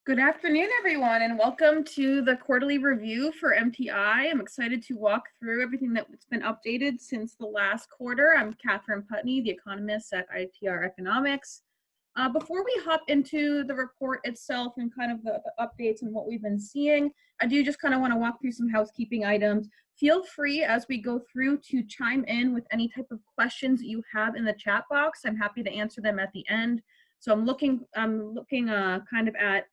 Good afternoon, everyone, and welcome to the quarterly review for MTI. I'm excited to walk through everything that's been updated since the last quarter. I'm Catherine Putney, the economist at ITR Economics. Before we hop into the report itself and kind of the updates and what we've been seeing, I do just kind of want to walk through some housekeeping items. Feel free as we go through to chime in with any type of questions that you have in the chat box. I'm happy to answer them at the end. So I'm looking kind of at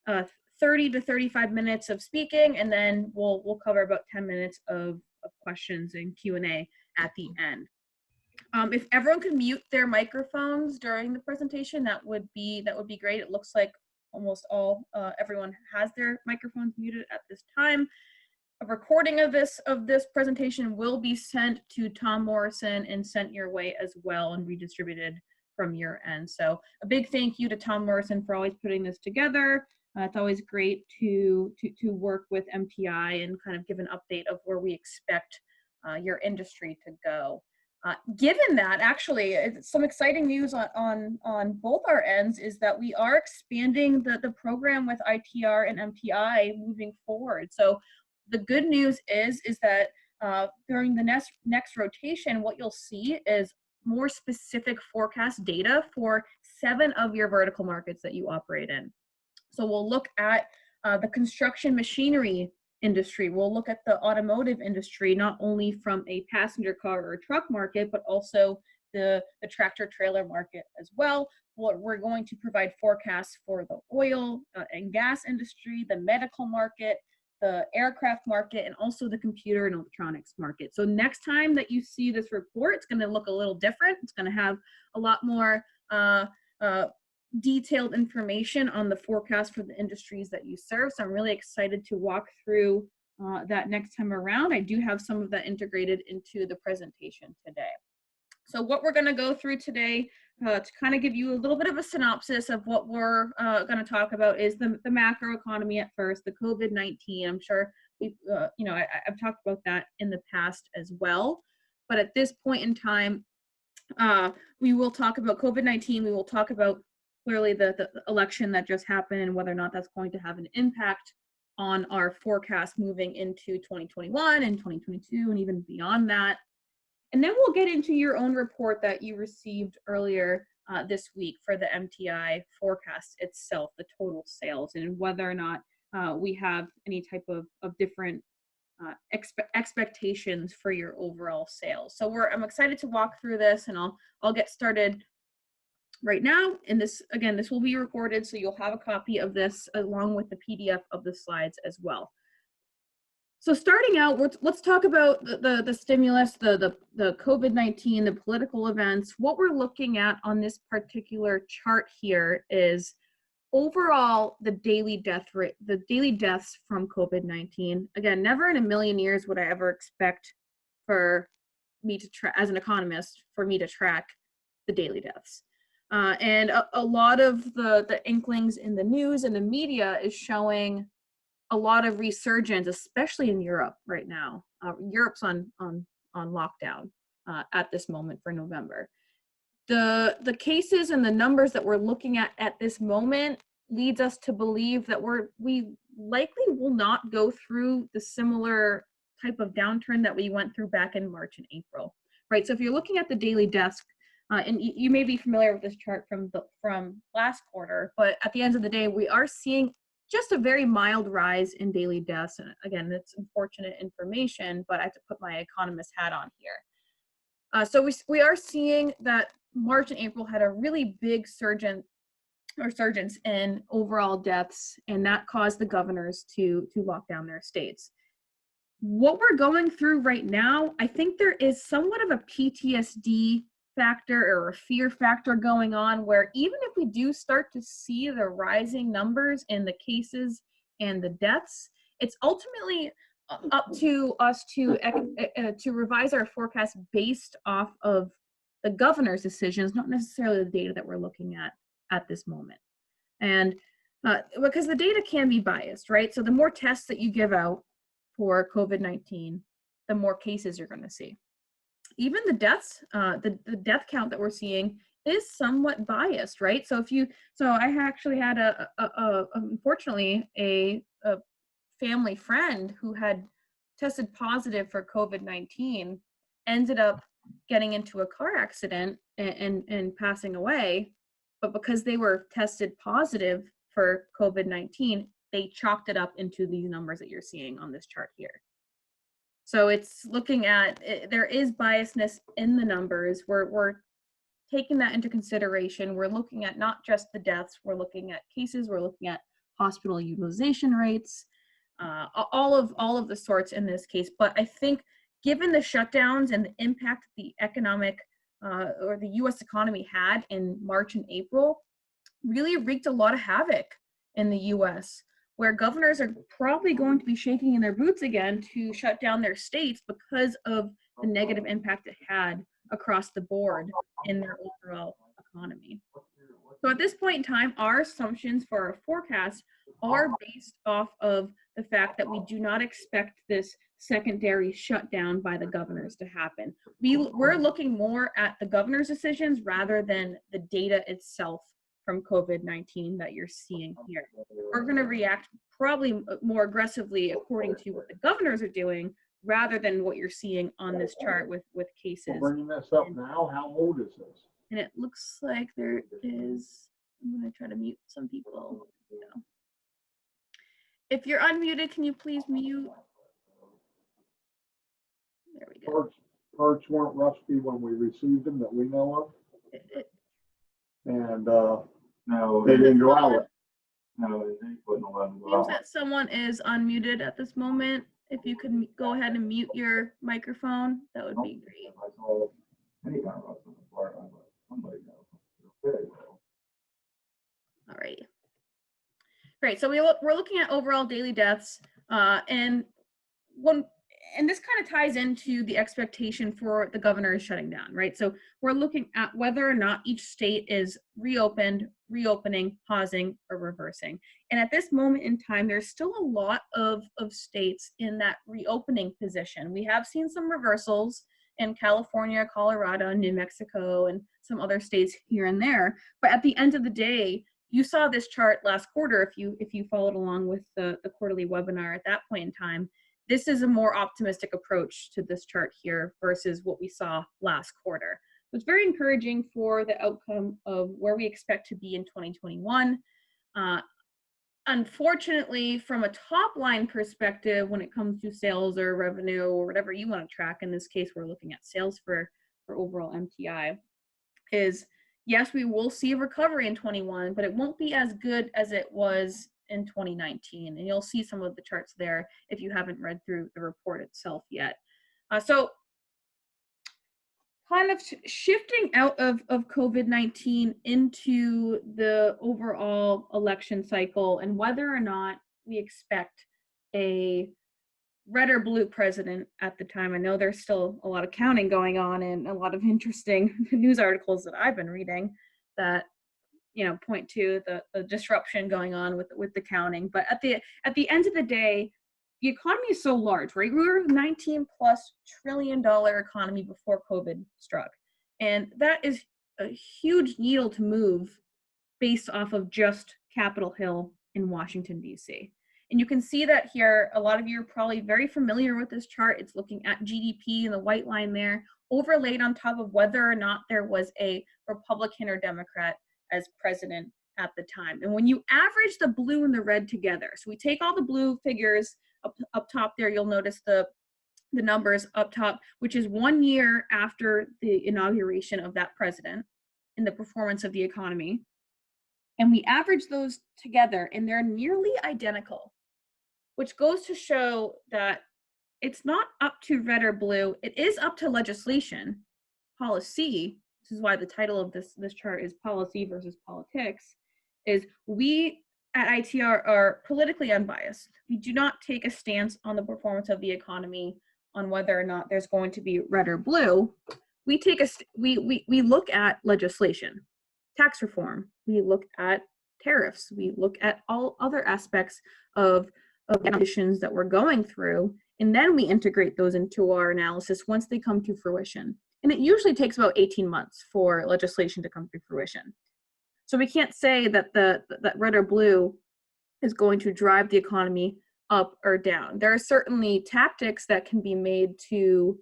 uh, 30 to 35 minutes of speaking, and then we'll cover about 10 minutes of questions and Q&A at the end. If everyone could mute their microphones during the presentation, that would be great. It looks like almost everyone has their microphones muted at this time. A recording of this presentation will be sent to Tom Morrison and sent your way as well and redistributed from your end. So a big thank you to Tom Morrison for always putting this together. It's always great to work with MTI and kind of give an update of where we expect your industry to go. Given that, actually, some exciting news on both our ends is that we are expanding the program with ITR and MTI moving forward. So the good news is that during the next rotation, what you'll see is more specific forecast data for 7 of your vertical markets that you operate in. So we'll look at the construction machinery industry. We'll look at the automotive industry, not only from a passenger car or truck market, but also the tractor trailer market as well. We're going to provide forecasts for the oil and gas industry, the medical market, the aircraft market, and also the computer and electronics market. So next time that you see this report, it's going to look a little different. It's going to have a lot more detailed information on the forecast for the industries that you serve. So I'm really excited to walk through that next time around. I do have some of that integrated into the presentation today. So what we're going to go through today to kind of give you a little bit of a synopsis of what we're going to talk about is the macro economy at first, the COVID-19. I'm sure I've talked about that in the past as well. But at this point in time, we will talk about COVID-19. We will talk about clearly the election that just happened and whether or not that's going to have an impact on our forecast moving into 2021 and 2022 and even beyond that. And then we'll get into your own report that you received earlier this week for the MTI forecast itself, the total sales, and whether or not we have any type of different expectations for your overall sales. So I'm excited to walk through this, and I'll get started right now. And this will be recorded, so you'll have a copy of this along with the PDF of the slides as well. So starting out, let's talk about the stimulus, the COVID-19, the political events. What we're looking at on this particular chart here is overall the daily death rate, the daily deaths from COVID-19. Again, never in a million years would I ever expect for me to as an economist, for me to track the daily deaths. And a lot of the inklings in the news and the media is showing a lot of resurgence, especially in Europe right now. Europe's on lockdown at this moment for November. The cases and the numbers that we're looking at this moment leads us to believe that we likely will not go through the similar type of downturn that we went through back in March and April, right? So if you're looking at the daily deaths, and you may be familiar with this chart from last quarter, but at the end of the day, we are seeing just a very mild rise in daily deaths. And again, it's unfortunate information, but I have to put my economist hat on here. So we are seeing that March and April had a really big resurgence in overall deaths, and that caused the governors to lock down their states. What we're going through right now, I think there is somewhat of a PTSD factor or a fear factor going on, where even if we do start to see the rising numbers in the cases and the deaths, it's ultimately up to us to revise our forecast based off of the governor's decisions, not necessarily the data that we're looking at this moment. And because the data can be biased, right? So the more tests that you give out for COVID-19, the more cases you're going to see. Even the deaths, the death count that we're seeing is somewhat biased, right? So I actually had unfortunately a family friend who had tested positive for COVID-19, ended up getting into a car accident and passing away. But because they were tested positive for COVID-19, they chalked it up into these numbers that you're seeing on this chart here. So it's looking at, there is biasness in the numbers. We're taking that into consideration. We're looking at not just the deaths, we're looking at cases, we're looking at hospital utilization rates, all of the sorts in this case. But I think given the shutdowns and the impact the economic or the US economy had in March and April, really wreaked a lot of havoc in the US, where governors are probably going to be shaking in their boots again to shut down their states because of the negative impact it had across the board in their overall economy. So at this point in time, our assumptions for our forecast are based off of the fact that we do not expect this secondary shutdown by the governors to happen. We're looking more at the governor's decisions rather than the data itself from COVID-19 that you're seeing here. We're going to react probably more aggressively according to what the governors are doing rather than what you're seeing on this chart with cases. We're bringing this up now. How old is this? And it looks like there is, I'm going to try to mute some people. No. If you're unmuted, can you please mute? There we go. Parts weren't rusty when we received them that we know of. And no, they didn't go out. No, they didn't put no one go out. Seems that someone is unmuted at this moment. If you could go ahead and mute your microphone, that would be great. I saw any kind of rust in the part. Somebody knows. All right. Great. So we're looking at overall daily deaths, and this kind of ties into the expectation for the governor shutting down, right? So we're looking at whether or not each state is reopened, reopening, pausing, or reversing. And at this moment in time, there's still a lot of states in that reopening position. We have seen some reversals in California, Colorado, New Mexico, and some other states here and there. But at the end of the day, you saw this chart last quarter if you followed along with the quarterly webinar at that point in time. This is a more optimistic approach to this chart here versus what we saw last quarter. So it's very encouraging for the outcome of where we expect to be in 2021. Unfortunately, from a top line perspective, when it comes to sales or revenue or whatever you want to track, in this case, we're looking at sales for overall MTI, is yes, we will see a recovery in 21, but it won't be as good as it was in 2019. And you'll see some of the charts there if you haven't read through the report itself yet. So kind of shifting out of COVID-19 into the overall election cycle and whether or not we expect a red or blue president at the time. I know there's still a lot of counting going on and a lot of interesting news articles that I've been reading that point to the disruption going on with the counting. But at the end of the day, the economy is so large, right? We were a $19+ trillion economy before COVID struck. And that is a huge needle to move based off of just Capitol Hill in Washington, D.C. And you can see that here. A lot of you are probably very familiar with this chart. It's looking at GDP and the white line there, overlaid on top of whether or not there was a Republican or Democrat as president at the time. And when you average the blue and the red together, so we take all the blue figures up top there, you'll notice the numbers up top, which is 1 year after the inauguration of that president and the performance of the economy. And we average those together and they're nearly identical, which goes to show that it's not up to red or blue. It is up to legislation, policy. This is why the title of this chart is Policy versus Politics, is we at ITR are politically unbiased. We do not take a stance on the performance of the economy on whether or not there's going to be red or blue. We look at legislation, tax reform. We look at tariffs. We look at all other aspects of conditions that we're going through, and then we integrate those into our analysis once they come to fruition. And it usually takes about 18 months for legislation to come to fruition. So we can't say that that red or blue is going to drive the economy up or down. There are certainly tactics that can be made to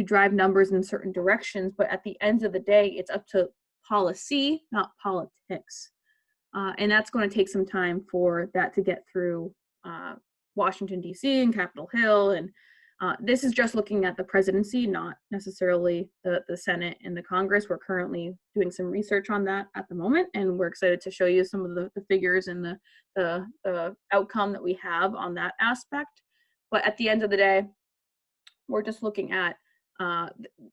drive numbers in certain directions, but at the end of the day, it's up to policy, not politics. And that's going to take some time for that to get through Washington, D.C. and Capitol Hill. And this is just looking at the presidency, not necessarily the Senate and the Congress. We're currently doing some research on that at the moment, and we're excited to show you some of the figures and the outcome that we have on that aspect. But at the end of the day, we're just looking at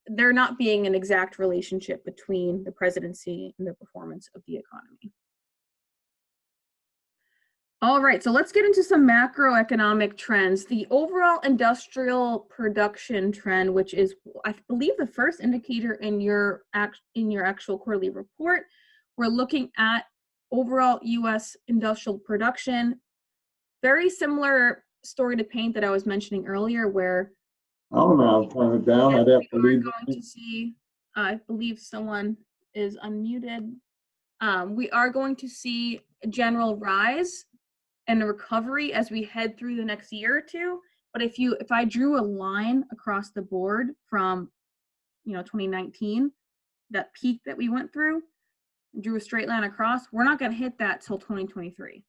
there not being an exact relationship between the presidency and the performance of the economy. All right, so let's get into some macroeconomic trends. The overall industrial production trend, which is, I believe, the first indicator in your actual quarterly report, we're looking at overall U.S. industrial production. Very similar story to paint that I was mentioning earlier, where Oh no, turn it down. I'd have to leave. Going to see, I believe someone is unmuted. We are going to see a general rise and a recovery as we head through the next year or two. But if I drew a line across the board from 2019, that peak that we went through, drew a straight line across, we're not going to hit that till 2023.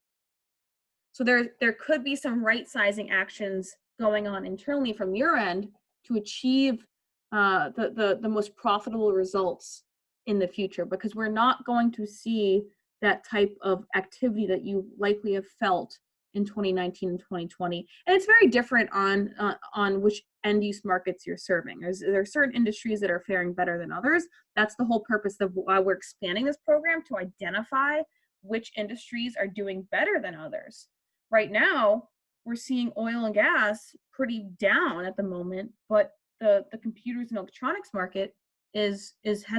So there could be some right sizing actions going on internally from your end to achieve the most profitable results in the future, because we're not going to see that type of activity that you likely have felt in 2019 and 2020. And it's very different on which end-use markets you're serving. There are certain industries that are faring better than others. That's the whole purpose of why we're expanding this program, to identify which industries are doing better than others. Right now, we're seeing oil and gas pretty down at the moment, but the computers and electronics market has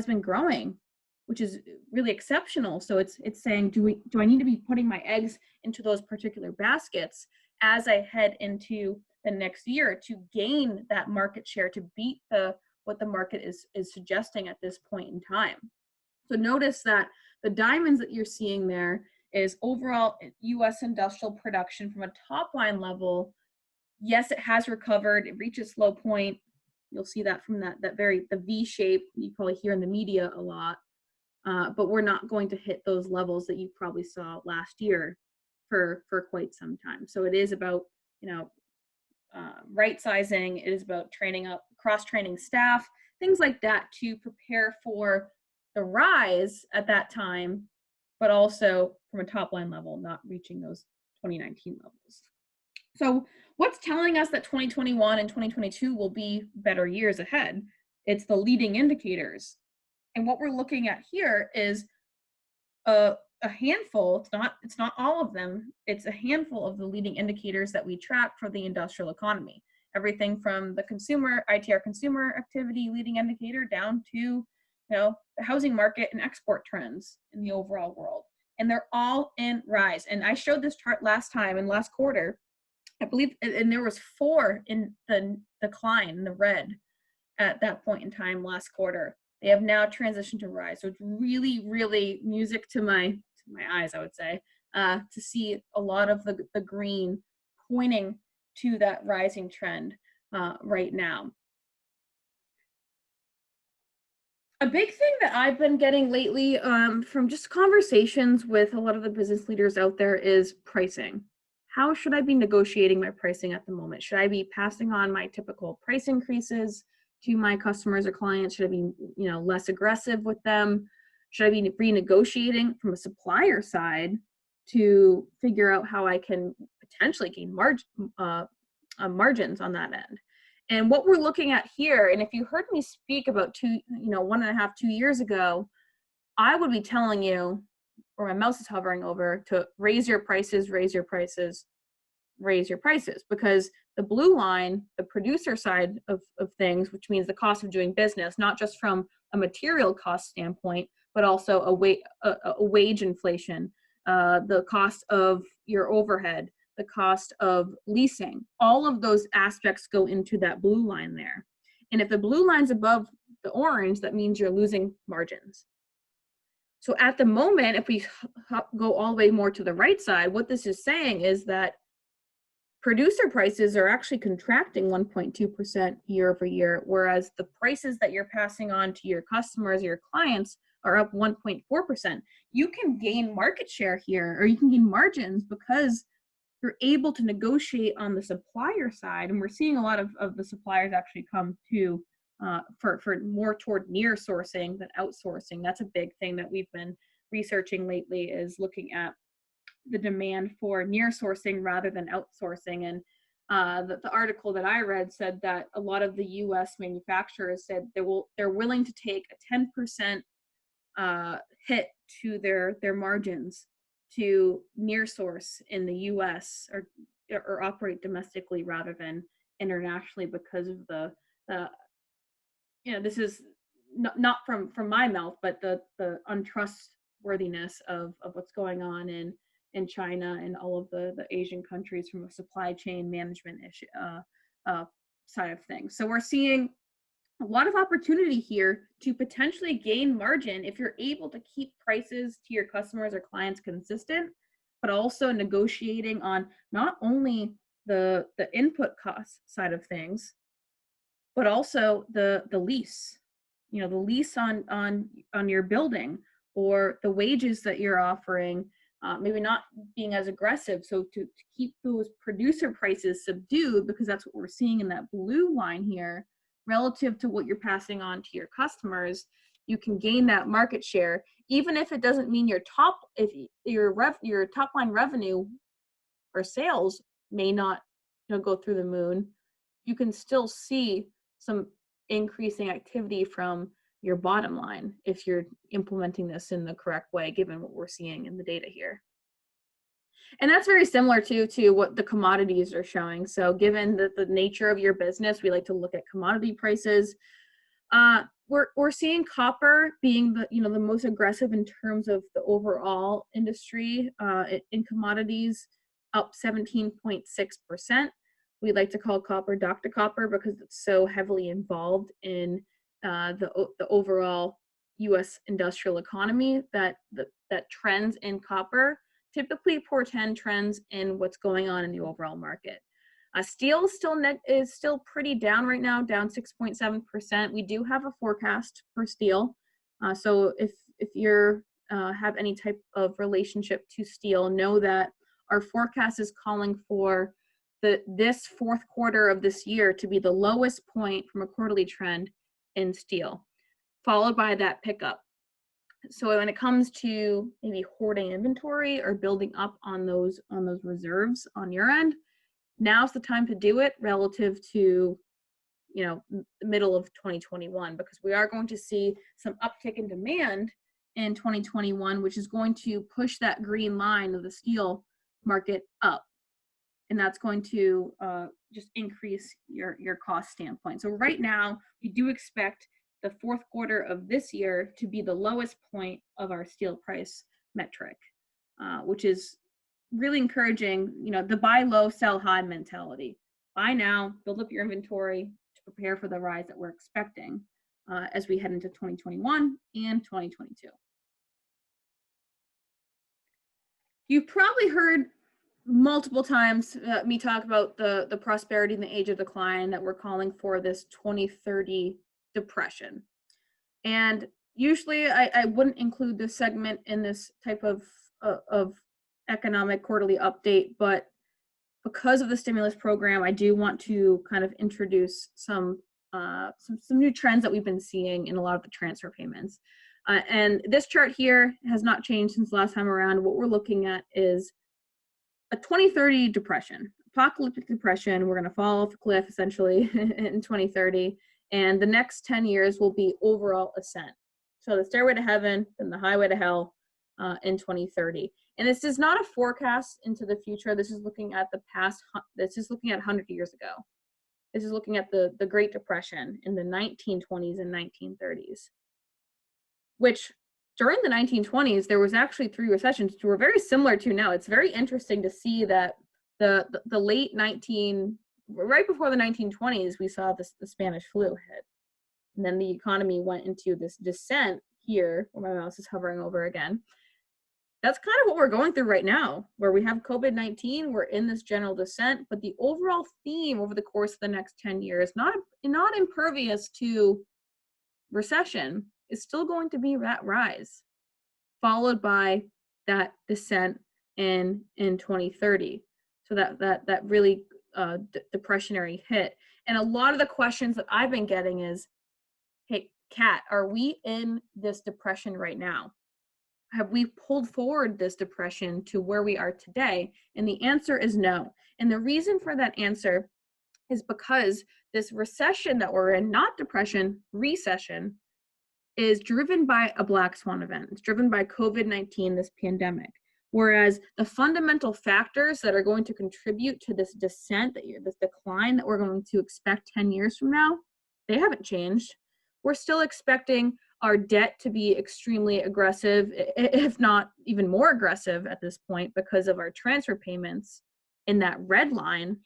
been growing, which is really exceptional. So it's saying, do I need to be putting my eggs into those particular baskets as I head into the next year to gain that market share, to beat what the market is suggesting at this point in time? So notice that the diamonds that you're seeing there is overall U.S. industrial production from a top line level. Yes, it has recovered. It reached its low point. You'll see that from the V shape you probably hear in the media a lot. But we're not going to hit those levels that you probably saw last year for quite some time. So it is about right sizing. It is about training up, cross-training staff, things like that to prepare for the rise at that time, but also from a top line level, not reaching those 2019 levels. So what's telling us that 2021 and 2022 will be better years ahead? It's the leading indicators. And what we're looking at here is a handful, it's not all of them, it's a handful of the leading indicators that we track for the industrial economy. Everything from the ITR consumer activity leading indicator down to the housing market and export trends in the overall world. And they're all in rise. And I showed this chart last quarter, I believe, and there was 4 in the decline in the red at that point in time last quarter. They have now transitioned to rise. So it's really, really music to my eyes, I would say, to see a lot of the green pointing to that rising trend right now. A big thing that I've been getting lately from just conversations with a lot of the business leaders out there is pricing. How should I be negotiating my pricing at the moment? Should I be passing on my typical price increases to my customers or clients? Should I be less aggressive with them? Should I be renegotiating from a supplier side to figure out how I can potentially gain margins on that end? And what we're looking at here, and if you heard me speak about 1.5, 2 years ago, I would be telling you, or my mouse is hovering over, to raise your prices, raise your prices, raise your prices, because the blue line, the producer side of things, which means the cost of doing business, not just from a material cost standpoint, but also a wage inflation, the cost of your overhead, the cost of leasing, all of those aspects go into that blue line there. And if the blue line's above the orange, that means you're losing margins. So at the moment, if we go all the way more to the right side, what this is saying is that producer prices are actually contracting 1.2% year over year, whereas the prices that you're passing on to your customers, your clients, are up 1.4%. You can gain market share here, or you can gain margins because you're able to negotiate on the supplier side. And we're seeing a lot of the suppliers actually come to for more toward near sourcing than outsourcing. That's a big thing that we've been researching lately, is looking at the demand for near sourcing rather than outsourcing. And the article that I read said that a lot of the U.S. manufacturers said they're willing to take a 10% hit to their margins to near source in the U.S. or operate domestically rather than internationally, because of the this is not from my mouth, but the untrustworthiness of what's going on in China and all of the Asian countries from a supply chain management issue side of things. So we're seeing a lot of opportunity here to potentially gain margin if you're able to keep prices to your customers or clients consistent, but also negotiating on not only the input cost side of things, but also the lease, the lease on your building, or the wages that you're offering, maybe not being as aggressive. So to keep those producer prices subdued, because that's what we're seeing in that blue line here, relative to what you're passing on to your customers, you can gain that market share, even if it doesn't mean your top line revenue or sales may not go through the moon. You can still see some increasing activity from your bottom line if you're implementing this in the correct way, given what we're seeing in the data here. And that's very similar to what the commodities are showing. So given the nature of your business, we like to look at commodity prices. We're seeing copper being the most aggressive in terms of the overall industry in commodities, up 17.6%. We like to call copper Dr. Copper because it's so heavily involved in the overall U.S. industrial economy that trends in copper typically portend trends in what's going on in the overall market. Steel is still pretty down right now, down 6.7%. We do have a forecast for steel. So if you're have any type of relationship to steel, know that our forecast is calling for this fourth quarter of this year to be the lowest point from a quarterly trend in steel, followed by that pickup. So when it comes to maybe hoarding inventory or building up on those reserves on your end, now's the time to do it relative to the middle of 2021, because we are going to see some uptick in demand in 2021, which is going to push that green line of the steel market up, and that's going to just increase your cost standpoint. So right now we do expect the fourth quarter of this year to be the lowest point of our steel price metric, which is really encouraging, the buy low, sell high mentality. Buy now, build up your inventory to prepare for the rise that we're expecting as we head into 2021 and 2022. You've probably heard multiple times me talk about the prosperity and the age of decline that we're calling for this 2030 depression. And usually I wouldn't include this segment in this type of economic quarterly update, but because of the stimulus program, I do want to kind of introduce some new trends that we've been seeing in a lot of the transfer payments. And this chart here has not changed since last time around. What we're looking at is a 2030 depression, apocalyptic depression. We're going to fall off a cliff essentially in 2030. And the next 10 years will be overall ascent. So the stairway to heaven and the highway to hell in 2030. And this is not a forecast into the future. This is looking at the past. This is looking at 100 years ago. This is looking at the Great Depression in the 1920s and 1930s, which during the 1920s, there was actually 3 recessions which were very similar to now. It's very interesting to see that the late right before the 1920s, we saw the Spanish flu hit. And then the economy went into this descent here, where my mouse is hovering over again. That's kind of what we're going through right now, where we have COVID-19, we're in this general descent, but the overall theme over the course of the next 10 years, not impervious to recession, is still going to be that rise, followed by that descent in 2030. So that really depressionary hit. And a lot of the questions that I've been getting is, hey, Kat, are we in this depression right now? Have we pulled forward this depression to where we are today? And the answer is no. And the reason for that answer is because this recession that we're in, not depression, recession, is driven by a black swan event. It's driven by COVID-19, this pandemic. Whereas the fundamental factors that are going to contribute to this descent, this decline that we're going to expect 10 years from now, they haven't changed. We're still expecting our debt to be extremely aggressive, if not even more aggressive at this point, because of our transfer payments in that red line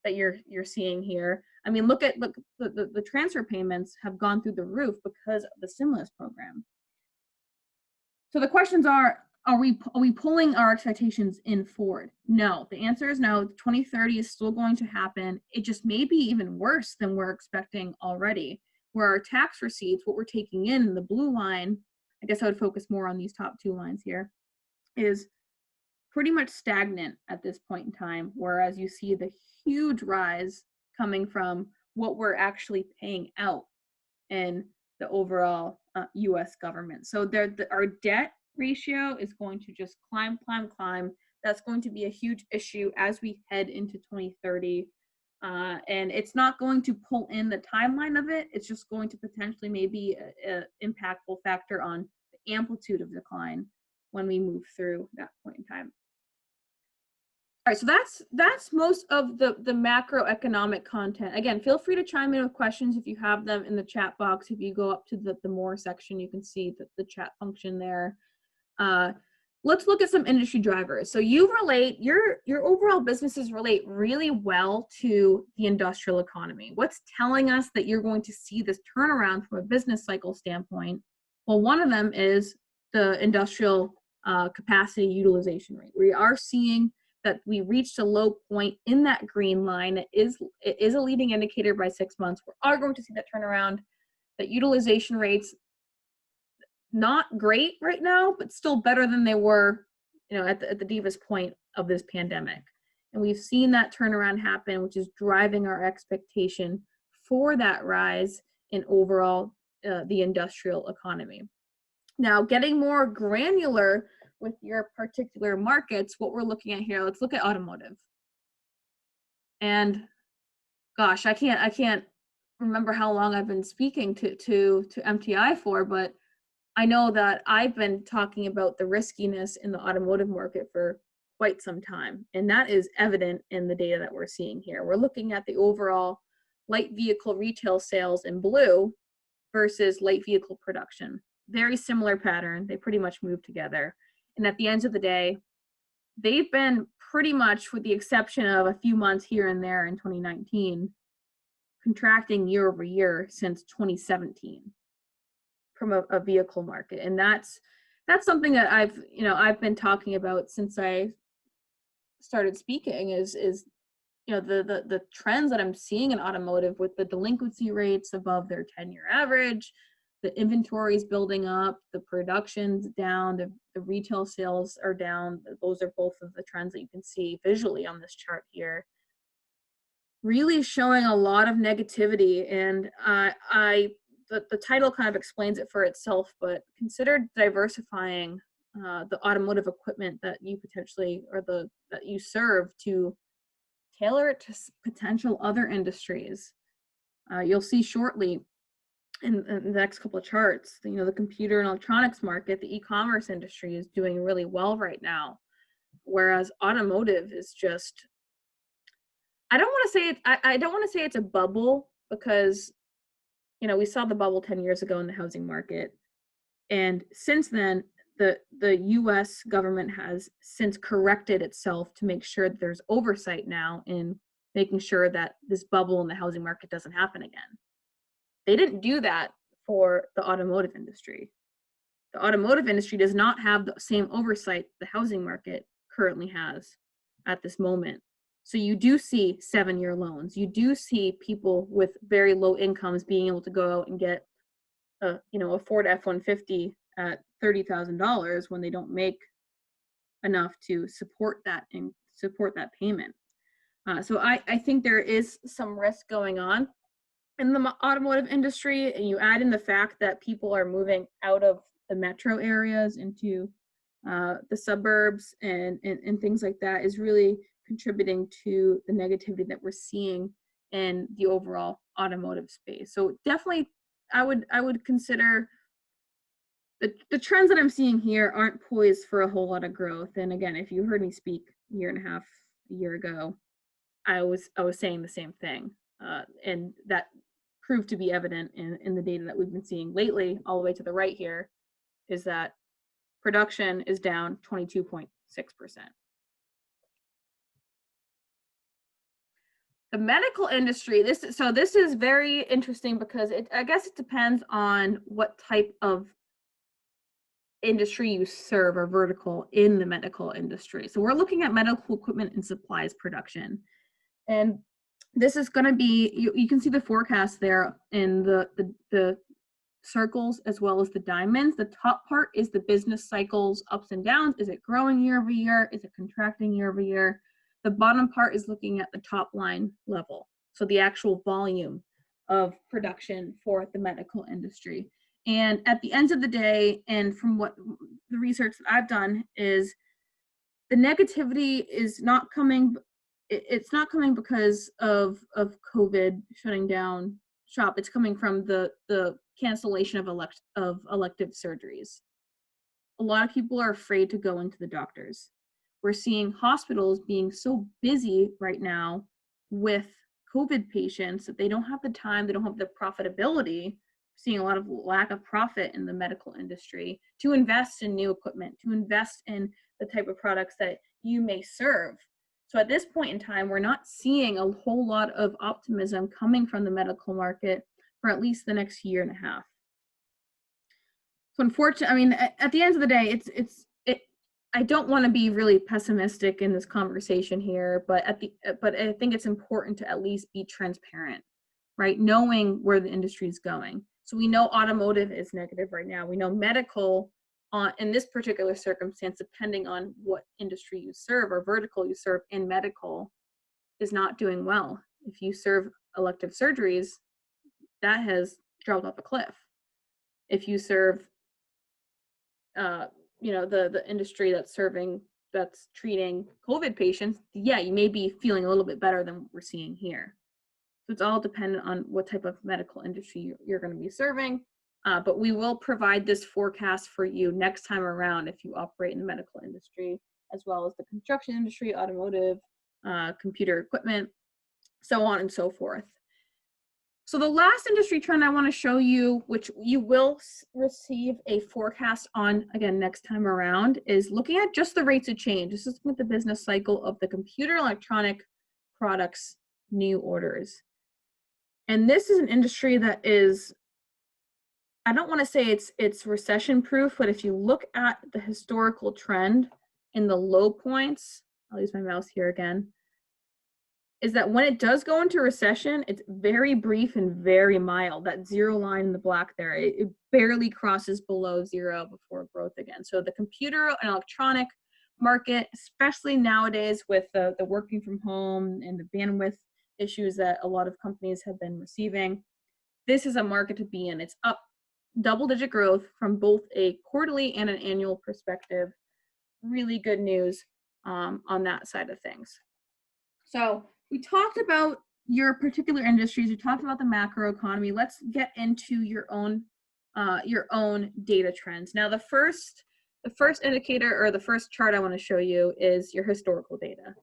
that you're seeing here. I mean, look, the transfer payments have gone through the roof because of the stimulus program. So the questions are we pulling our expectations in forward? No, the answer is no. 2030 is still going to happen. It just may be even worse than we're expecting already, where our tax receipts, what we're taking in the blue line, I guess I would focus more on these top two lines here, is pretty much stagnant at this point in time, whereas you see the huge rise coming from what we're actually paying out in the overall US government. So our debt ratio is going to just climb. That's going to be a huge issue as we head into 2030. And it's not going to pull in the timeline of it. It's just going to potentially maybe an impactful factor on the amplitude of decline when we move through that point in time. All right, so that's most of the macroeconomic content. Again, feel free to chime in with questions if you have them in the chat box. If you go up to the more section, you can see the chat function there. Let's look at some industry drivers. So your overall businesses relate really well to the industrial economy. What's telling us that you're going to see this turnaround from a business cycle standpoint? Well, one of them is the industrial capacity utilization rate. We are seeing that we reached a low point in that green line. It is a leading indicator by 6 months. We are going to see that turnaround. That utilization rates, not great right now, but still better than they were, at the deepest point of this pandemic. And we've seen that turnaround happen, which is driving our expectation for that rise in overall the industrial economy. Now, getting more granular with your particular markets, what we're looking at here, let's look at automotive. And gosh, I can't remember how long I've been speaking to MTI for, but I know that I've been talking about the riskiness in the automotive market for quite some time, and that is evident in the data that we're seeing here. We're looking at the overall light vehicle retail sales in blue versus light vehicle production. Very similar pattern. They pretty much move together. And at the end of the day, they've been pretty much, with the exception of a few months here and there in 2019, contracting year over year since 2017 from a vehicle market. And that's something that I've been talking about since I started speaking is the trends that I'm seeing in automotive, with the delinquency rates above their 10-year average, the inventories building up, the production's down, the retail sales are down. Those are both of the trends that you can see visually on this chart here. Really showing a lot of negativity, and the title kind of explains it for itself, but consider diversifying the automotive equipment that you potentially, or that you serve, to tailor it to potential other industries. You'll see shortly in the next couple of charts, the computer and electronics market, the e-commerce industry is doing really well right now, whereas automotive is just, I don't want to say it's a bubble, because we saw the bubble 10 years ago in the housing market, and since then the US government has since corrected itself to make sure that there's oversight now in making sure that this bubble in the housing market doesn't happen again. They didn't do that for the automotive industry. The automotive industry does not have the same oversight the housing market currently has at this moment. So you do see 7-year loans. You do see people with very low incomes being able to go out and get a Ford F-150 at $30,000 when they don't make enough to support that payment. So I think there is some risk going on in the automotive industry, and you add in the fact that people are moving out of the metro areas into the suburbs and things like that is really contributing to the negativity that we're seeing in the overall automotive space. So definitely I would consider the trends that I'm seeing here aren't poised for a whole lot of growth. And again, if you heard me speak a year ago, I was saying the same thing, and that proved to be evident in the data that we've been seeing lately. All the way to the right here is that production is down 22.6%. The medical industry, this is very interesting because I guess it depends on what type of industry you serve or vertical in the medical industry. So we're looking at medical equipment and supplies production. And this is going to be, you can see the forecast there in the circles as well as the diamonds. The top part is the business cycles, ups and downs. Is it growing year over year? Is it contracting year over year? The bottom part is looking at the top line level. So the actual volume of production for the medical industry. And at the end of the day, and from what the research that I've done, is the negativity is not coming, it's not coming because of COVID shutting down shop. It's coming from the cancellation of elective surgeries. A lot of people are afraid to go into the doctors. We're seeing hospitals being so busy right now with COVID patients that they don't have the time, they don't have the profitability. Seeing a lot of lack of profit in the medical industry to invest in new equipment, to invest in the type of products that you may serve. So at this point in time, we're not seeing a whole lot of optimism coming from the medical market for at least the next year and a half. So unfortunately, I mean, at the end of the day, I don't want to be really pessimistic in this conversation here, but I think it's important to at least be transparent, right? Knowing where the industry is going. So we know automotive is negative right now. We know medical, in this particular circumstance, depending on what industry you serve or vertical you serve in medical, is not doing well. If you serve elective surgeries, that has dropped off a cliff. If you serve, the industry that's treating COVID patients, yeah, you may be feeling a little bit better than what we're seeing here. So it's all dependent on what type of medical industry you're going to be serving. But we will provide this forecast for you next time around if you operate in the medical industry, as well as the construction industry, automotive, computer equipment, so on and so forth. So the last industry trend I want to show you, which you will receive a forecast on again next time around, is looking at just the rates of change. This is looking at the business cycle of the computer electronic products new orders. And this is an industry that is, I don't want to say it's recession proof, but if you look at the historical trend in the low points, I'll use my mouse here again, is that when it does go into recession, it's very brief and very mild. That zero line in the black there, it barely crosses below zero before growth again. So the computer and electronic market, especially nowadays with the working from home and the bandwidth issues that a lot of companies have been receiving, this is a market to be in. It's up double-digit growth from both a quarterly and an annual perspective. Really good news on that side of things. So we talked about your particular industries. We talked about the macro economy. Let's get into your own data trends. Now, the first indicator or the first chart I want to show you is your historical data.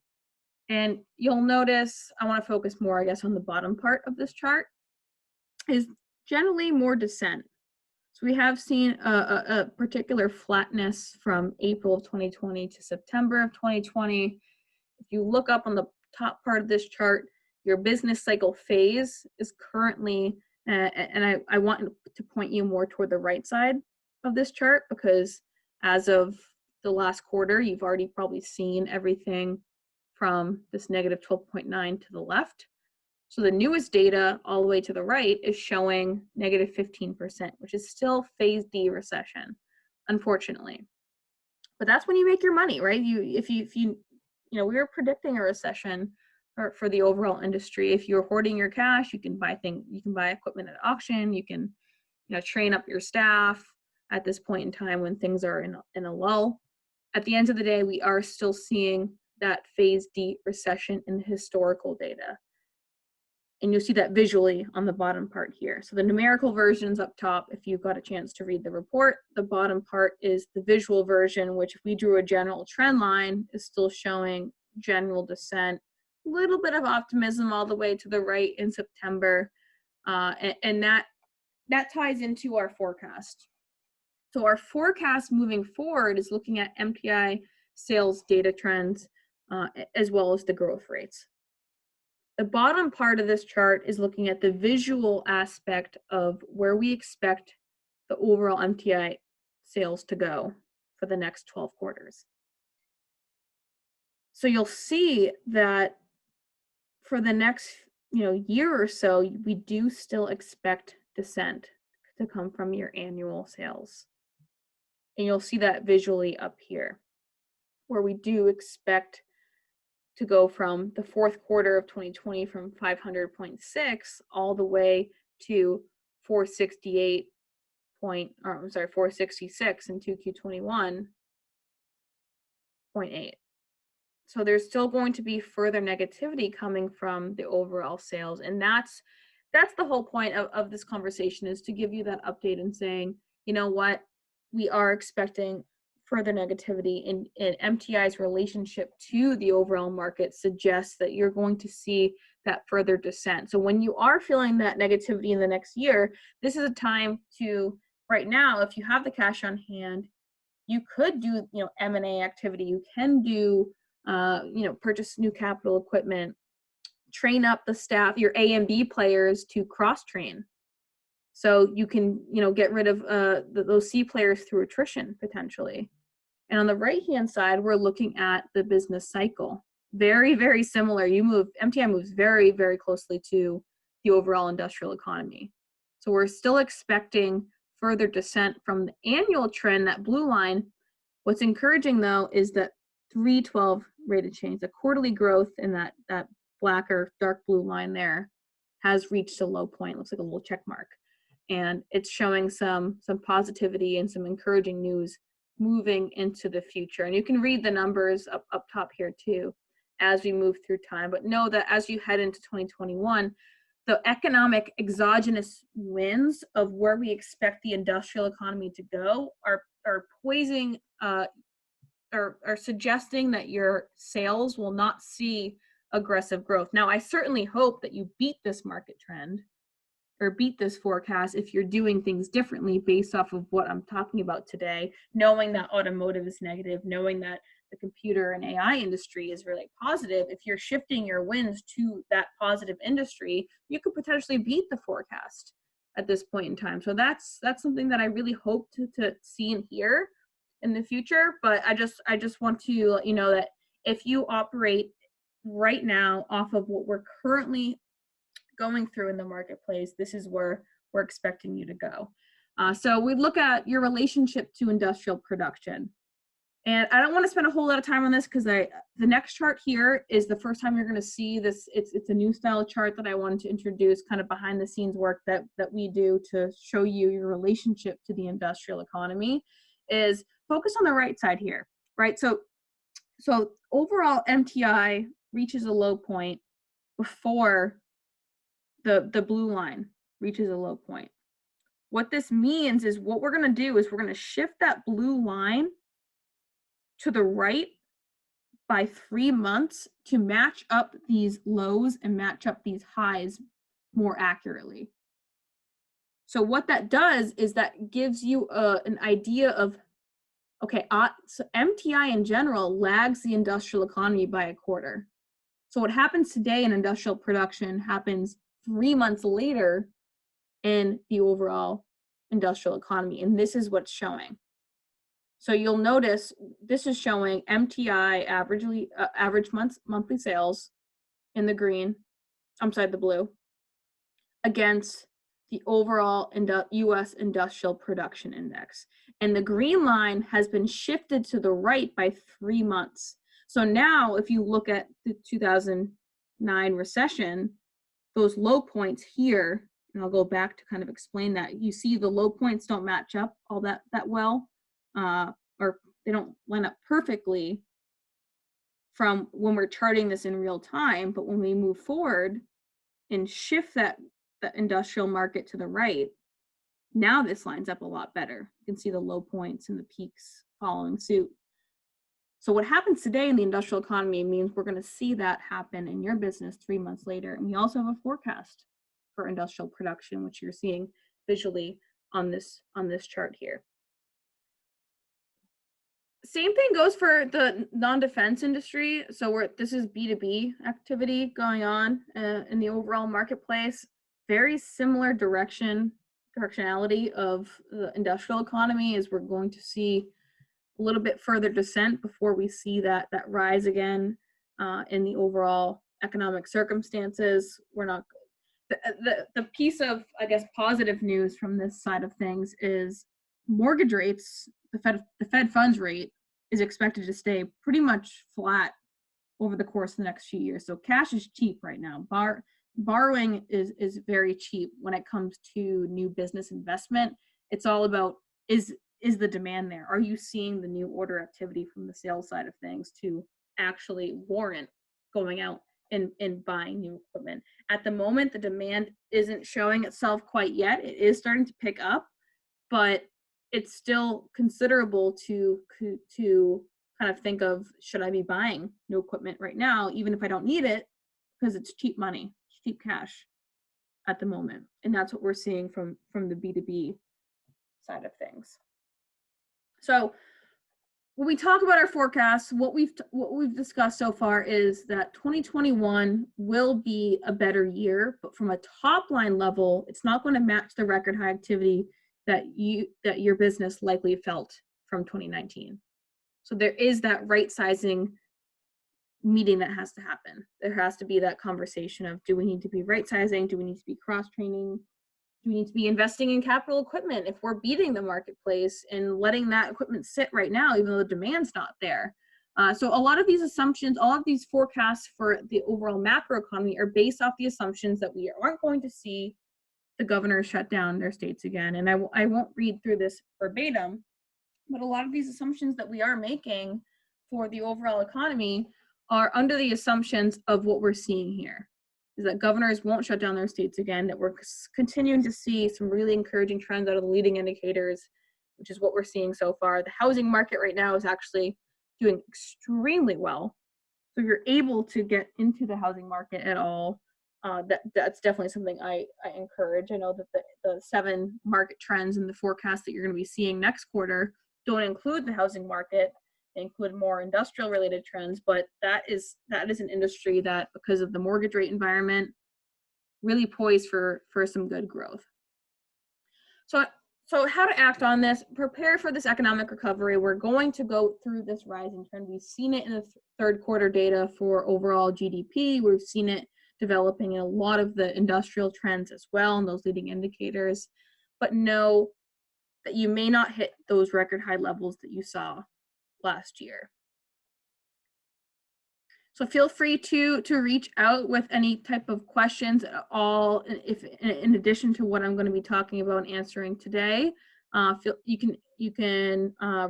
And you'll notice, I want to focus more, I guess, on the bottom part of this chart, is generally more descent. So we have seen a particular flatness from April of 2020 to September of 2020. If you look up on the top part of this chart, your business cycle phase is currently And I want to point you more toward the right side of this chart, because as of the last quarter, you've already probably seen everything from this negative 12.9 to the left. So the newest data all the way to the right is showing negative 15%, which is still phase D recession, unfortunately. But that's when you make your money, right? If you we were predicting a recession for the overall industry. If you're hoarding your cash, you can buy equipment at auction, you can train up your staff at this point in time when things are in a lull. At the end of the day, we are still seeing that phase D recession in the historical data. And you'll see that visually on the bottom part here. So the numerical version's up top if you've got a chance to read the report. The bottom part is the visual version, which if we drew a general trend line is still showing general descent, a little bit of optimism all the way to the right in September. And that ties into our forecast. So our forecast moving forward is looking at MTI sales data trends as well as the growth rates. The bottom part of this chart is looking at the visual aspect of where we expect the overall MTI sales to go for the next 12 quarters. So you'll see that for the next year or so, we do still expect descent to come from your annual sales. And you'll see that visually up here, where we do expect to go from the fourth quarter of 2020 from 500.6 all the way to 466 in 2Q21.8. So there's still going to be further negativity coming from the overall sales. And that's the whole point of this conversation, is to give you that update and saying, you know what, we are expecting further negativity, in MTI's relationship to the overall market suggests that you're going to see that further descent. So when you are feeling that negativity in the next year, this is a time to, right now, if you have the cash on hand, you could do M&A activity. You can do purchase new capital equipment, train up the staff, your A and B players to cross train. So you can get rid of those C players through attrition potentially. And on the right-hand side, we're looking at the business cycle. Very, very similar. MTI moves very, very closely to the overall industrial economy. So we're still expecting further descent from the annual trend, that blue line. What's encouraging, though, is that 312 rate of change, the quarterly growth in that black or dark blue line there has reached a low point. Looks like a little check mark. And it's showing some positivity and some encouraging news moving into the future. And you can read the numbers up top here too as we move through time. But know that as you head into 2021, the economic exogenous winds of where we expect the industrial economy to go are poising are suggesting that your sales will not see aggressive growth. Now, I certainly hope that you beat this market trend or beat this forecast if you're doing things differently based off of what I'm talking about today, knowing that automotive is negative, knowing that the computer and AI industry is really positive. If you're shifting your wins to that positive industry, you could potentially beat the forecast at this point in time. So that's something that I really hope to see and hear in the future. But I just want to let you know that if you operate right now off of what we're currently going through in the marketplace, this is where we're expecting you to go. So we look at your relationship to industrial production. And I don't want to spend a whole lot of time on this because the next chart here is the first time you're going to see this. It's a new style chart that I wanted to introduce, kind of behind the scenes work that we do to show you your relationship to the industrial economy. Is focus on the right side here, right? So overall MTI reaches a low point before the blue line reaches a low point. What this means is what we're going to do is we're going to shift that blue line to the right by 3 months to match up these lows and match up these highs more accurately. So what that does is that gives you an idea of, okay, so MTI in general lags the industrial economy by a quarter. So what happens today in industrial production happens 3 months later in the overall industrial economy. And this is what's showing. So you'll notice this is showing MTI average monthly sales in the green, the blue, against the overall US industrial production index. And the green line has been shifted to the right by 3 months. So now if you look at the 2009 recession, those low points here, and I'll go back to kind of explain that, you see the low points don't match up all that well, or they don't line up perfectly from when we're charting this in real time. But when we move forward and shift the industrial market to the right, now this lines up a lot better. You can see the low points and the peaks following suit. So what happens today in the industrial economy means we're going to see that happen in your business 3 months later. And we also have a forecast for industrial production, which you're seeing visually on this chart here. Same thing goes for the non-defense industry. So this is B2B activity going on in the overall marketplace. Very similar directionality of the industrial economy as we're going to see a little bit further descent before we see that rise again in the overall economic circumstances. We're not the piece of, I guess, positive news from this side of things is mortgage rates. The Fed funds rate is expected to stay pretty much flat over the course of the next few years. So cash is cheap right now. Borrowing is very cheap when it comes to new business investment. It's all about is the demand there? Are you seeing the new order activity from the sales side of things to actually warrant going out and buying new equipment? At the moment, the demand isn't showing itself quite yet. It is starting to pick up, but it's still considerable to kind of think of, should I be buying new equipment right now, even if I don't need it, because it's cheap money, cheap cash at the moment. And that's what we're seeing from the B2B side of things. So when we talk about our forecasts, what we've discussed so far is that 2021 will be a better year, but from a top line level, it's not going to match the record high activity that your business likely felt from 2019. So there is that right sizing meeting that has to happen. There has to be that conversation of, do we need to be right sizing? Do we need to be cross training? Do we need to be investing in capital equipment if we're beating the marketplace and letting that equipment sit right now, even though the demand's not there? So a lot of these assumptions, all of these forecasts for the overall macro economy are based off the assumptions that we aren't going to see the governors shut down their states again. And I won't read through this verbatim, but a lot of these assumptions that we are making for the overall economy are under the assumptions of what we're seeing here, is that governors won't shut down their states again, that we're continuing to see some really encouraging trends out of the leading indicators, which is what we're seeing so far. The housing market right now is actually doing extremely well. So if you're able to get into the housing market at all, that's definitely something I encourage. I know that the 7 market trends in the forecast that you're going to be seeing next quarter don't include the housing market. They include more industrial related trends, but that is an industry that, because of the mortgage rate environment, really poised for some good growth. So how to act on this? Prepare for this economic recovery. We're going to go through this rising trend. We've seen it in the third quarter data for overall GDP. We've seen it developing in a lot of the industrial trends as well, and those leading indicators. But know that you may not hit those record high levels that you saw last year. So feel free to reach out with any type of questions at all, if in addition to what I'm going to be talking about and answering today. You can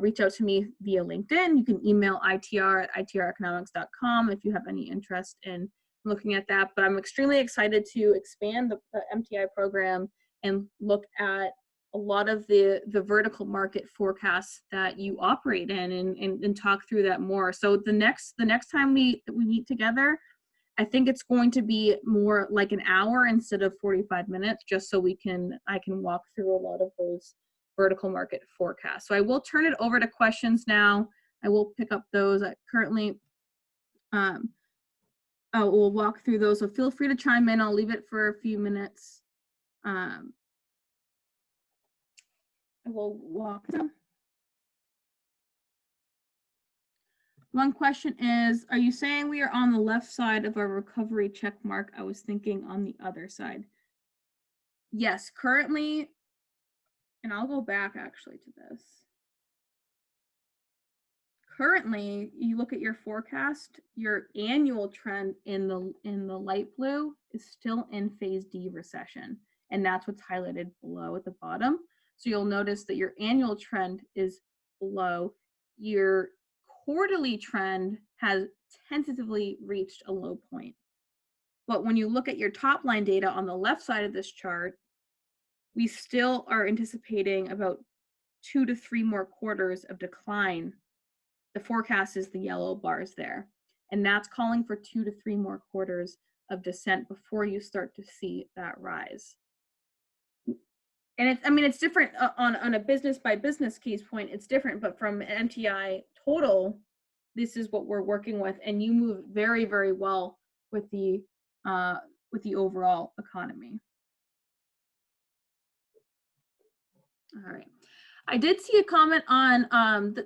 reach out to me via LinkedIn. You can email itr@itreconomics.com if you have any interest in looking at that. But I'm extremely excited to expand the MTI program and look at a lot of the vertical market forecasts that you operate in, and talk through that more. So the next time we meet together, I think it's going to be more like an hour instead of 45 minutes, just so I can walk through a lot of those vertical market forecasts. So I will turn it over to questions now. I will pick up those. Currently, we'll walk through those. So feel free to chime in. I'll leave it for a few minutes. I will walk through. One question is, are you saying we are on the left side of our recovery check mark? I was thinking on the other side. Yes, currently, and I'll go back actually to this. Currently, you look at your forecast, your annual trend in the light blue is still in phase D recession, and that's what's highlighted below at the bottom. So you'll notice that your annual trend is below. Your quarterly trend has tentatively reached a low point. But when you look at your top line data on the left side of this chart, we still are anticipating about 2 to 3 more quarters of decline. The forecast is the yellow bars there. And that's calling for 2 to 3 more quarters of descent before you start to see that rise. And it's, I mean, it's different on a business by business case point, it's different, but from MTI total, this is what we're working with. And you move very, very well with the overall economy. All right. I did see a comment on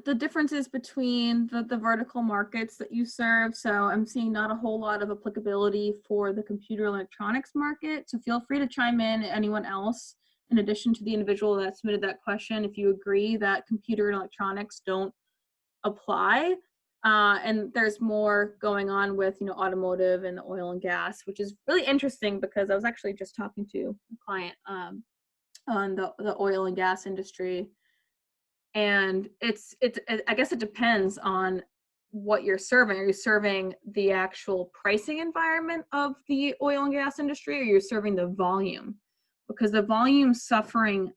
the differences between the vertical markets that you serve. So I'm seeing not a whole lot of applicability for the computer electronics market. So feel free to chime in, anyone else, in addition to the individual that submitted that question, if you agree that computer and electronics don't apply. And there's more going on with, you know, automotive and the oil and gas, which is really interesting because I was actually just talking to a client on the oil and gas industry. And I guess it depends on what you're serving. Are you serving the actual pricing environment of the oil and gas industry, or you're serving the volume? Because the volume's suffering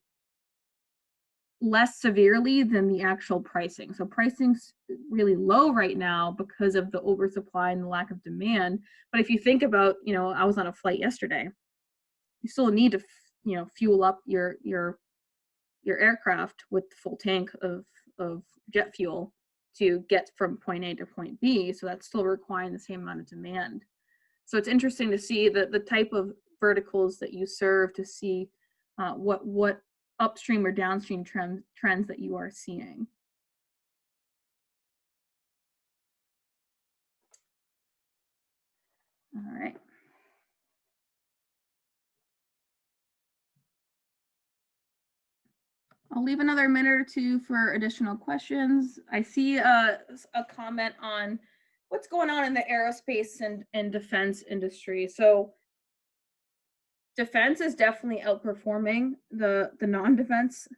less severely than the actual pricing. So pricing's really low right now because of the oversupply and the lack of demand. But if you think about, you know, I was on a flight yesterday, you still need to, you know, fuel up your aircraft with the full tank of jet fuel to get from point A to point B. So that's still requiring the same amount of demand. So it's interesting to see the type of verticals that you serve, to see what upstream or downstream trends that you are seeing. All right. I'll leave another minute or two for additional questions. I see a comment on what's going on in the aerospace and defense industry. So defense is definitely outperforming the non-defense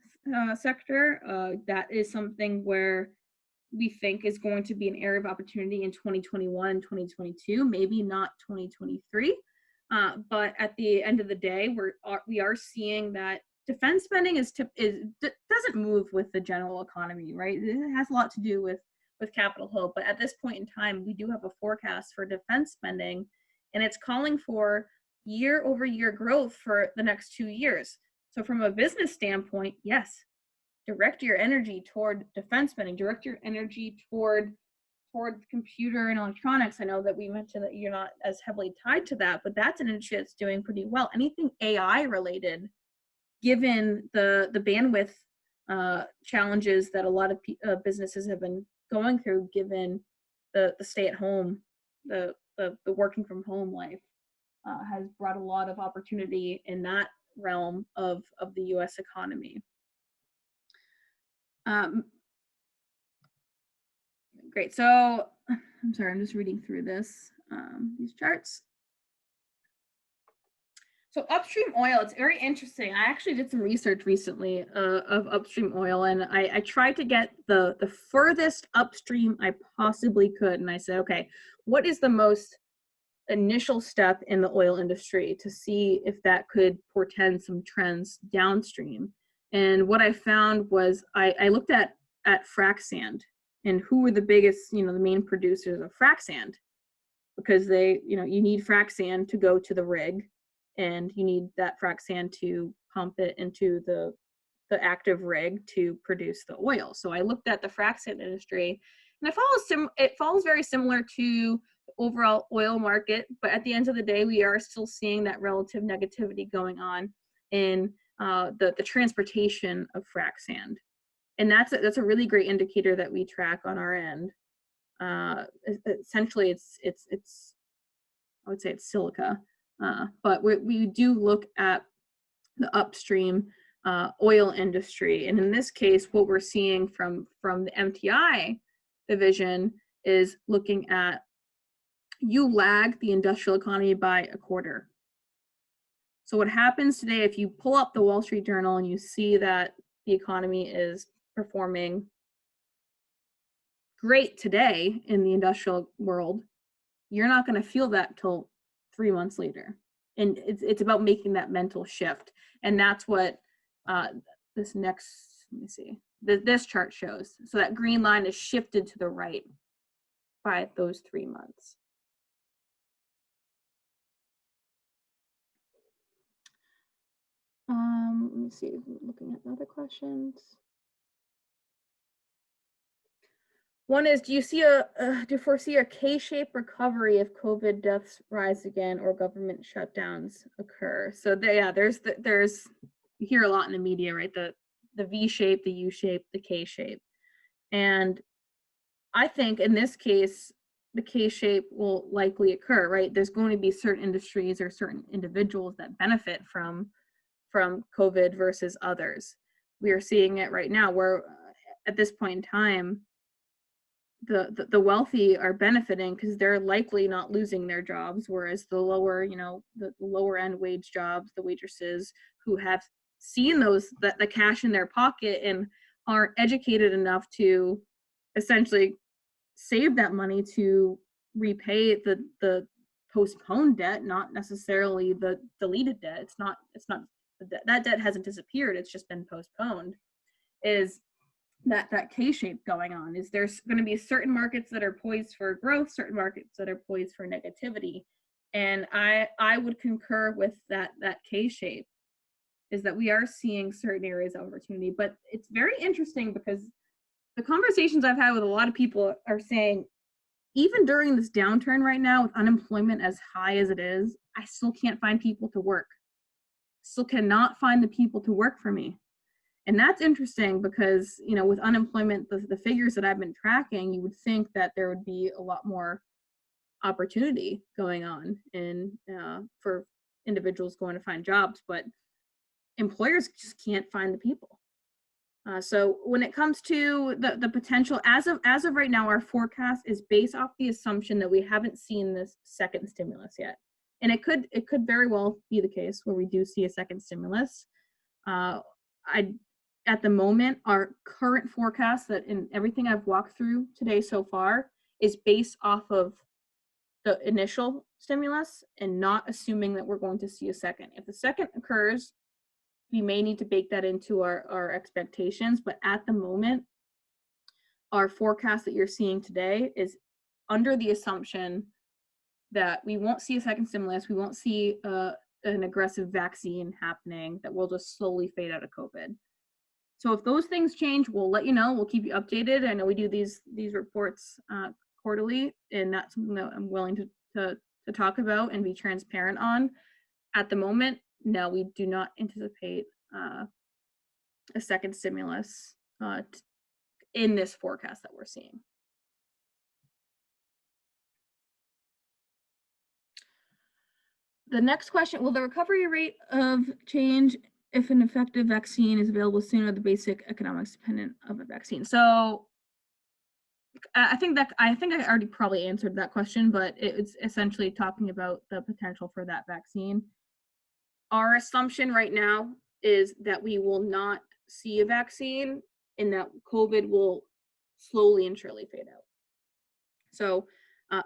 sector. That is something where we think is going to be an area of opportunity in 2021 and 2022, maybe not 2023. But at the end of the day, we are seeing that defense spending doesn't move with the general economy, right? It has a lot to do with Capitol Hill. But at this point in time, we do have a forecast for defense spending, and it's calling for year-over-year growth for the next 2 years. So from a business standpoint, yes, direct your energy toward defense spending, direct your energy toward computer and electronics. I know that we mentioned that you're not as heavily tied to that, but that's an industry that's doing pretty well. Anything AI related, given the bandwidth challenges that a lot of businesses have been going through, given the stay at home, the working from home life, has brought a lot of opportunity in that realm of the U.S. economy. Great. So I'm sorry, I'm just reading through these charts. So upstream oil, it's very interesting. I actually did some research recently of upstream oil, and I tried to get the furthest upstream I possibly could. And I said, okay, what is the most initial step in the oil industry to see if that could portend some trends downstream? And what I found was I looked at frac sand and who were the biggest, the main producers of frac sand, because they, you need frac sand to go to the rig, and you need that frac sand to pump it into the active rig to produce the oil. So I looked at the frac sand industry, and it follows very similar to the overall oil market, but at the end of the day, we are still seeing that relative negativity going on in the transportation of frac sand. And that's a really great indicator that we track on our end. Essentially, it's I would say it's silica, but we do look at the upstream oil industry, and in this case, what we're seeing from the MTI division is looking at you lag the industrial economy by a quarter. So what happens today, if you pull up the Wall Street Journal and you see that the economy is performing great today in the industrial world, you're not going to feel that till 3 months later. And it's about making that mental shift. And that's what this next, let me see, this chart shows. So that green line is shifted to the right by those 3 months. Let me see, looking at other questions. One is, do you foresee a K-shaped recovery if COVID deaths rise again or government shutdowns occur? So there's you hear a lot in the media, right? The V shape, the U shape, the K shape. And I think in this case, the K shape will likely occur, right? There's going to be certain industries or certain individuals that benefit from COVID versus others. We are seeing it right now where at this point in time, the wealthy are benefiting because they're likely not losing their jobs, whereas the lower, the lower end wage jobs, the waitresses who have seen the cash in their pocket and aren't educated enough to essentially save that money to repay the postponed debt, not necessarily the deleted debt. It's not that debt hasn't disappeared, it's just been postponed. Is that K-shape going on? Is there's going to be certain markets that are poised for growth, certain markets that are poised for negativity, and I would concur with that K-shape, is that we are seeing certain areas of opportunity. But it's very interesting because the conversations I've had with a lot of people are saying, even during this downturn right now, with unemployment as high as it is, I still can't find people to work. Still cannot find the people to work for me. And that's interesting because, with unemployment, the figures that I've been tracking, you would think that there would be a lot more opportunity going on for individuals going to find jobs, but employers just can't find the people. So when it comes to the potential, as of right now, our forecast is based off the assumption that we haven't seen this second stimulus yet. And it could very well be the case where we do see a second stimulus. At the moment, our current forecast that in everything I've walked through today so far is based off of the initial stimulus and not assuming that we're going to see a second. If the second occurs, we may need to bake that into our expectations, but at the moment, our forecast that you're seeing today is under the assumption that we won't see a second stimulus, we won't see an aggressive vaccine happening, that we'll just slowly fade out of COVID. So if those things change, we'll let you know. We'll keep you updated. I know we do these reports quarterly, and that's something that I'm willing to talk about and be transparent on. At the moment, no, we do not anticipate a second stimulus in this forecast that we're seeing. The next question, will the recovery rate of change if an effective vaccine is available sooner, the basic economics dependent of a vaccine? So I think I already probably answered that question, but it's essentially talking about the potential for that vaccine. Our assumption right now is that we will not see a vaccine and that COVID will slowly and surely fade out. So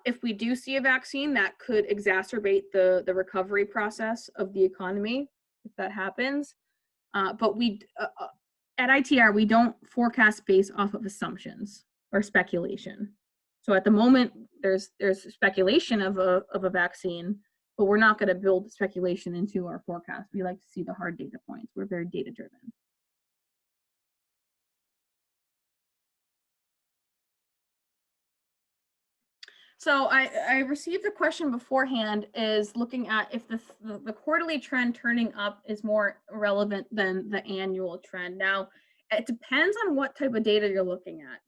if we do see a vaccine, that could exacerbate the recovery process of the economy if that happens. But at ITR, we don't forecast based off of assumptions or speculation. So at the moment, there's speculation of a vaccine, but we're not going to build speculation into our forecast. We like to see the hard data points. We're very data driven. So I received a question beforehand is looking at if the quarterly trend turning up is more relevant than the annual trend. Now, it depends on what type of data you're looking at.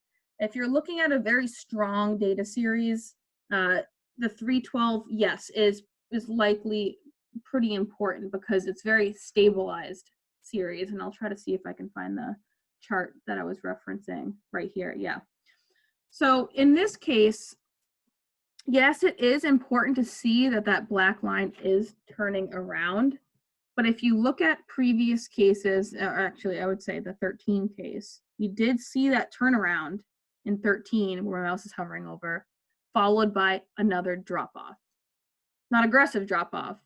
If you're looking at a very strong data series, the 312, yes, is likely pretty important because it's very stabilized series. And I'll try to see if I can find the chart that I was referencing right here. Yeah. So in this case, yes, it is important to see that that black line is turning around. But if you look at previous cases, or actually I would say the 13 case, you did see that turnaround in 13 where my mouse is hovering over, followed by another drop off. Not aggressive drop off,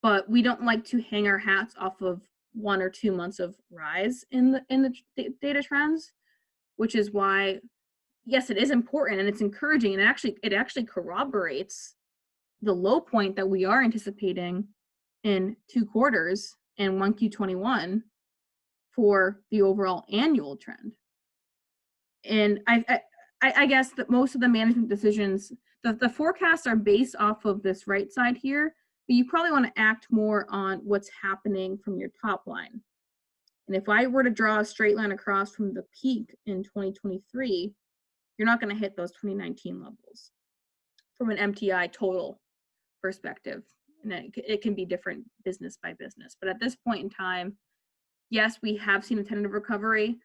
but we don't like to hang our hats off of 1 or 2 months of rise in the data trends, which is why, yes, it is important and it's encouraging, and it actually corroborates the low point that we are anticipating in 2 quarters in 1Q21 for the overall annual trend. And I guess that most of the management decisions, the forecasts are based off of this right side here, but you probably want to act more on what's happening from your top line. And if I were to draw a straight line across from the peak in 2023, you're not going to hit those 2019 levels from an MTI total perspective. And it can be different business by business. But at this point in time, yes, we have seen a tentative recovery,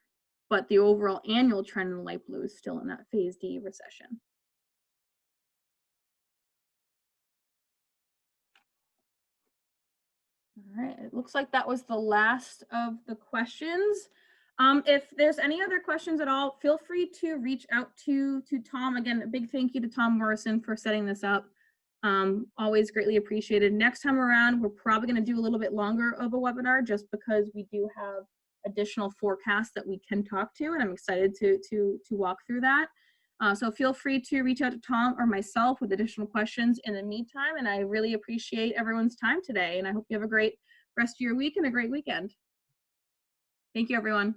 but the overall annual trend in light blue is still in that phase D recession. All right, it looks like that was the last of the questions. If there's any other questions at all, feel free to reach out to Tom. Again, a big thank you to Tom Morrison for setting this up. Always greatly appreciated. Next time around, we're probably going to do a little bit longer of a webinar just because we do have additional forecasts that we can talk to, and I'm excited to walk through that. So feel free to reach out to Tom or myself with additional questions in the meantime, and I really appreciate everyone's time today, and I hope you have a great rest of your week and a great weekend. Thank you, everyone.